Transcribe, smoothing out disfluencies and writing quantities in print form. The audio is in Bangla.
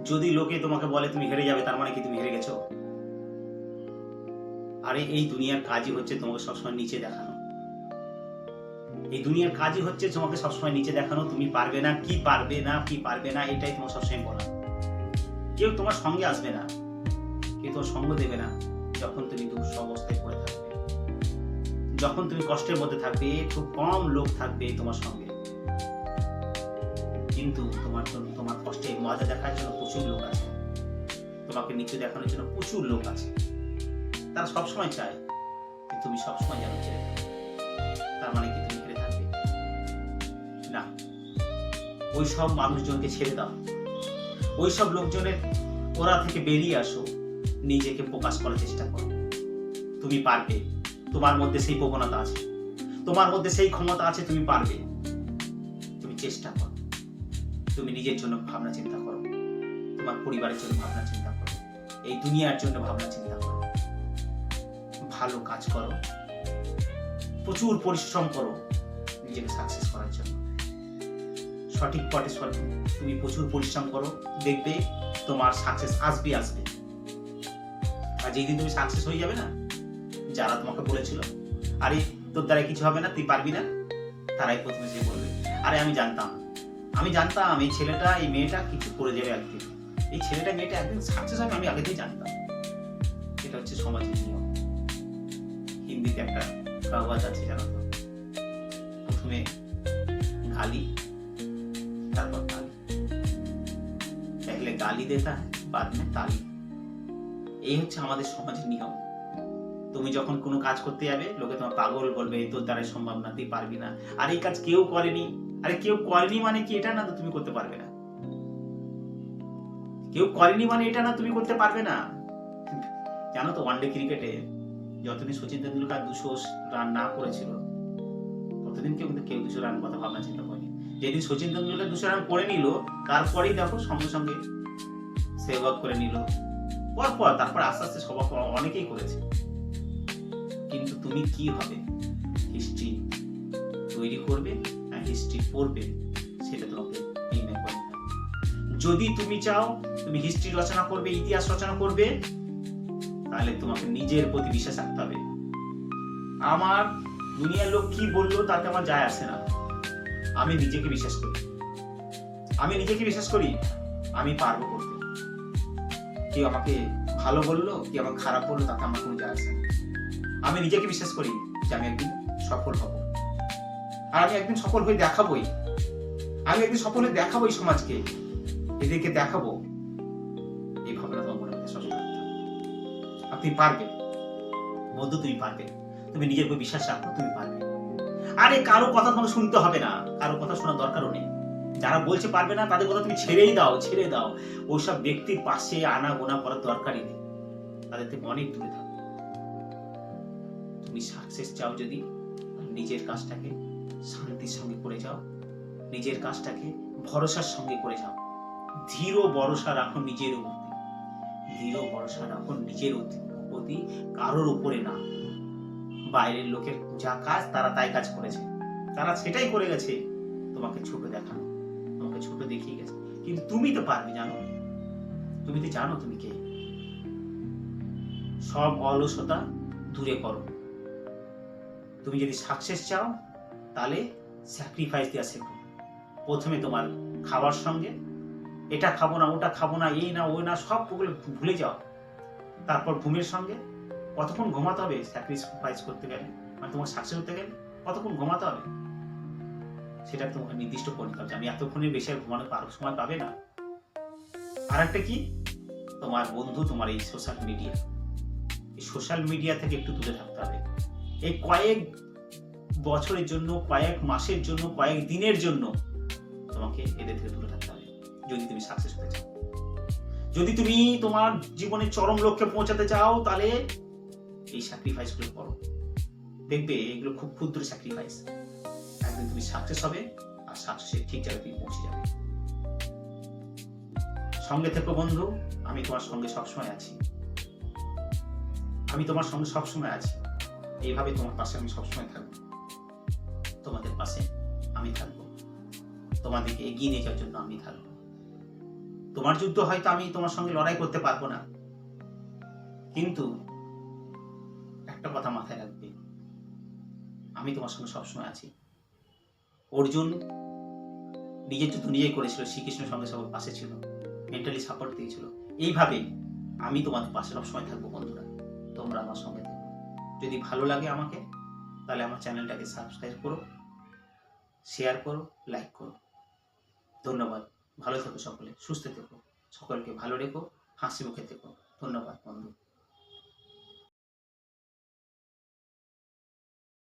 যদি লোকে তোমাকে বলে তুমি হেরে যাবে, তার মানে কি তুমি হেরে গেছো? আরে এই দুনিয়ার কাজই হচ্ছে তোমাকে সবসময় নিচে দেখানো। এই দুনিয়ার কাজই হচ্ছে তোমাকে সবসময় নিচে দেখানো। তুমি পারবে না, কি পারবে না, কি পারবে না, এটাই তোমার সবসময় বলা। কেউ তোমার সঙ্গে আসবে না, কেউ তোমার সঙ্গ দেবে না যখন তুমি দুঃখ অবস্থায় পড়ে থাকবে, যখন তুমি কষ্টের মধ্যে থাকবে। খুব কম লোক থাকবে তোমার সঙ্গে, কিন্তু তোমার কষ্টে মজা দেখার জন্য প্রচুর লোক আছে, তোমাকে নিচে দেখানোর জন্য প্রচুর লোক আছে। তারা সবসময় চায় যে তুমি সবসময় যেন ছেড়ে থাকো। তার মানে কি তুমি হেরে থাকবে? না, ওই সব মানুষজনকে ছেড়ে দাও, ওই সব লোকজনের ওরা থেকে বেরিয়ে আসো, নিজেকে প্রকাশ করার চেষ্টা করো। তুমি পারবে, তোমার মধ্যে সেই প্রবণতা আছে, তোমার মধ্যে সেই ক্ষমতা আছে, তুমি পারবে। তুমি চেষ্টা করো, তুমি নিজের জন্য ভাবনা চিন্তা করো, তোমার পরিবারের জন্য ভাবনা চিন্তা করো, এই দুনিয়ার জন্য ভাবনা চিন্তা করো, ভালো কাজ করো, প্রচুর পরিশ্রম করো নিজেকে সাকসেস করার জন্য। সঠিক পথে তুমি প্রচুর পরিশ্রম করো, দেখবে তোমার সাকসেস আসবে। আর যেদিন তুমি সাকসেস হয়ে যাবে না, যারা তোমাকে বলেছিল আরে তোর দ্বারা কিছু হবে না, তুই পারবি না, তারাই প্রথমে যে বলবে আরে আমি জানতাম এই ছেলেটা এই মেয়েটা কিছু করে যাবে একদিন, এই ছেলেটা মেয়েটা একদিন সাকসেস হবে, আমি আগে থেকে জানতাম। এটা হচ্ছে সমাজের নিয়ম। হিন্দিতে একটা প্রবাদ আছে জানো তো, প্রথমে গালি তারপর তালি, পহলে গালি দেতা হ্যায় বাদ মে তালি। এই হচ্ছে আমাদের সমাজের নিয়ম। তুমি যখন কোনো কাজ করতে যাবে, লোকে তোমার পাগল বলবে, তোর দ্বারা সম্ভব না, তুই পারবি না, আর এই কাজ কেউ করেনি। আরে কেউ করেনি মানে কি এটা না তো তুমি করতে পারবে না? কেউ করেনি মানে এটা না তুমি করতে পারবে না। জানো তো ওয়ানডে ক্রিকেটে যতদিন সচিন তেন্ডুলকার 200 রান না করেছিল, ততদিন কেউ 200 রান কথা ভাবনা চিন্তা করেনি। যেদিন সচিন তেন্ডুলকার 200 রান করে নিল, তারপরেই দেখো সঙ্গে সঙ্গে সেহবাগ করে নিল, তারপর আস্তে আস্তে সবাই অনেকেই করেছে। কিন্তু তুমি কি হবে, হিস্ট্রি তৈরি করবে না হিস্ট্রি পড়বে, সেটা তোমাকে নির্ণয় করতে হবে। যদি তুমি চাও তুমি হিস্ট্রি রচনা করবে, ইতিহাস রচনা করবে, তাহলে তোমাকে নিজের প্রতি বিশ্বাস রাখতে হবে। আমার দুনিয়ার লোক কি বললো তাতে আমার যায় আসে না, আমি নিজেকে বিশ্বাস করি, আমি পারবো করতে। কেউ আমাকে ভালো বললো, কি আমাকে খারাপ বললো, তাতে আমার কোনো যায় আসে না। আমি নিজেকে বিশ্বাস করি যে আমি একদিন সফল হব, আর আমি একদিন সফল হয়ে দেখাবোই। সমাজকে, এদেরকে দেখাবো। এই ভাবনা তোমার মনে মধ্যে সবসময় রাখতে হবে। আপনি পারবে বন্ধু, তুমি পারবে, তুমি নিজের উপর বিশ্বাস রাখো, তুমি পারবে। আরে কারো কথা তোমাকে শুনতে হবে না, কারো কথা শোনার দরকারও নেই। যারা বলছে পারবে না তাদের কথা তুমি ছেড়ে দাও। ওইসব ব্যক্তির পাশে আনা গোনা করার দরকারই নেই, তাদের থেকে অনেক দূরে থাকো। তুমি সাকসেস চাও যদি, নিজের কাজটাকে শান্তির সঙ্গে করে যাও, নিজের কাজটাকে ভরসার সঙ্গে করে যাও। ধীর ভরসা রাখো নিজের প্রতি, কারোর উপরে না। বাইরের লোকের যা কাজ তারা তাই কাজ করেছে, তারা সেটাই করে গেছে, তোমাকে ছোট দেখানো, তোমাকে ছোট দেখিয়ে গেছে। কিন্তু তুমি তো পারবে, তুমি তো জানো তুমি কে। সব অলসতা দূরে করো। তুমি যদি সাকসেস চাও তাহলে স্যাক্রিফাইস দেওয়া শেখো। প্রথমে তোমার খাবার সঙ্গে এটা খাবো না, ওটা খাবো না, এই না ওই না, সব ভুলে যাও। তারপর ঘুমের সঙ্গে কতক্ষণ ঘুমাতে হবে স্যাক্রিফাইস করতে গেলে, মানে তোমার সাকসেস হতে গেলে কতক্ষণ ঘুমাতে হবে সেটা তোমাকে নির্দিষ্ট করতে হবে। আমি এতক্ষণের বেশি আর ঘুমানো সময় পাবে না। আর একটা কি, তোমার বন্ধু, তোমার এই সোশ্যাল মিডিয়া থেকে একটু দূরে থাকতে হবে। এই কয়েক বছরের জন্য, কয়েক মাসের জন্য, কয়েক দিনের জন্য তোমাকে এদের থেকে দূরে থাকতে হবে যদি তুমি সাকসেস হতে চাও। যদি তুমি তোমার জীবনের চরম লক্ষ্যে পৌঁছাতে চাও, তাহলে এই স্যাক্রিফাইস গুলো করো। দেখবে এগুলো খুব ক্ষুদ্র স্যাক্রিফাইস, একদিন তুমি সাকসেস হবে, আর সাকসেসের ঠিক জায়গায় তুমি পৌঁছে যাবে। সঙ্গে থেকো বন্ধু, আমি তোমার সঙ্গে সবসময় আছি। এইভাবে তোমার পাশে আমি সবসময় থাকবো, তোমাদের পাশে আমি থাকবো, তোমাদেরকে এগিয়ে নিয়ে যাওয়ার জন্য আমি থাকবো। তোমার যুদ্ধ হয়তো আমি তোমার সঙ্গে লড়াই করতে পারবো না, কিন্তু একটা কথা মাথায় রাখবে, আমি তোমার সঙ্গে সবসময় আছি। অর্জুন নিজের যুদ্ধ নিজেই করেছিল, শ্রীকৃষ্ণের সঙ্গে সবার পাশে ছিল, মেন্টালি সাপোর্ট দিয়েছিল। এইভাবে আমি তোমাদের পাশে সবসময় থাকবো বন্ধুরা, তোমরা আমার সঙ্গে থেকো। যদি ভালো লাগে আমাকে, তাহলে আমার চ্যানেলটাকে সাবস্ক্রাইব করো, শেয়ার করো, লাইক করো। ধন্যবাদ। ভালো থেকো সকলে, সুস্থ থেকো, সকলকে ভালো রেখো, হাসি মুখে থেকো। ধন্যবাদ বন্ধু।